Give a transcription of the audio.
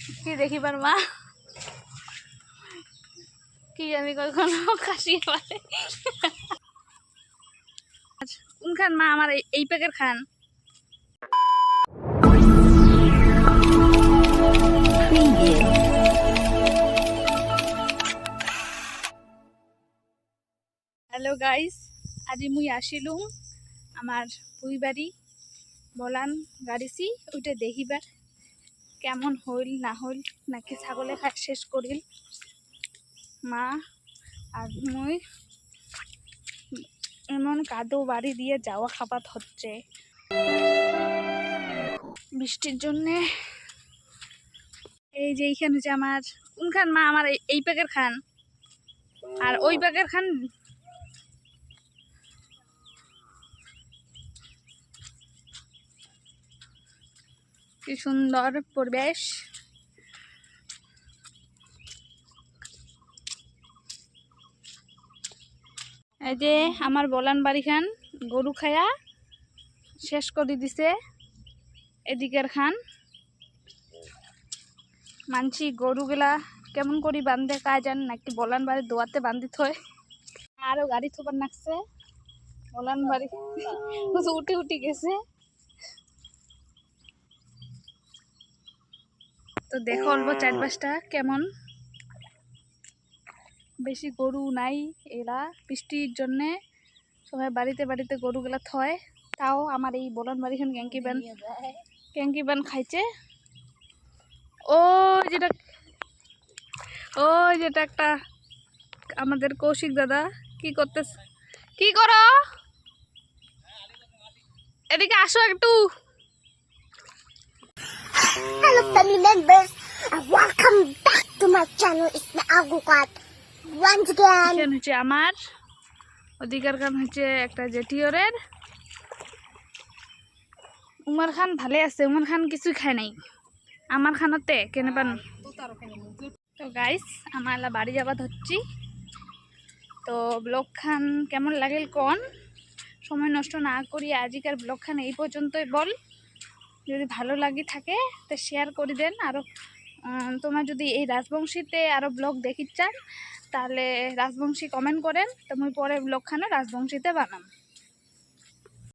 কি দেখিবার মা কি জানি কখনো কাশিয়ে পারে কোনখান মা আমার এই প্যাকের খান হ্যালো গাইস আজি মুই আসিলুম আমার পুই বাড়ি বলান গাড়িছি ওইটা দেখিবার কেমন হইল না হইল নাকি ছাগলে খাট শেষ করিল মা আর মুই এমন কাদো বাড়ি দিয়ে যাওয়া খাপাত হচ্ছে বৃষ্টির জন্যে এই যে এইখানে হচ্ছে আমার কোনখান মা আমার এই প্যাকের খান আর ওই প্যাকের খান কি সুন্দর পরিবেশ এই যে আমার বলান বাড়িখান গরু খায়া শেষ করে দিছে এদিকের খান মানছি গরুগুলা কেমন করি বান্ধে কাজ জান নাকি বলান বাড়ি দোয়াতে বান্ধি থয় আরো গাড়ি থোবার নাকছে বলান বাড়ি উঠে উঠে গেছে তো দেখো অল্প চারপাশটা কেমন বেশি গরু নাই এরা বৃষ্টির জন্যে সবাই বাড়িতে বাড়িতে গরুগুলা থয় তাও আমার এই বলান বাড়িখান ক্যাঙ্কি বান খাইছে ওই যেটা একটা আমাদের কৌশিক দাদা কি করতেছে কি করো এদিকে আসো একটু Hello family members and welcome back to my channel. It's me Agukat once again. হচ্ছে আমার অধিকার খান হচ্ছে একটা জেঠিওরের উমর খান ভালে আছে উমর খান কিছু খায় নাই আমার খানতে কেনে পান তো গাইস আমার বাড়ি যাবা ধরছি তো ব্লগ খান কেমন লাগিল কোন সময় নষ্ট না করি আজিকার ব্লগ খান এই পর্যন্তই বল যদি ভালো লাগি থাকে তো শেয়ার করে দেন আরও তোমার যদি এই রাজবংশীতে আরও ব্লগ দেখি চান তাহলে রাজবংশী কমেন্ট করেন তো মুই পরে ব্লগ খানে রাজবংশীতে বানাম।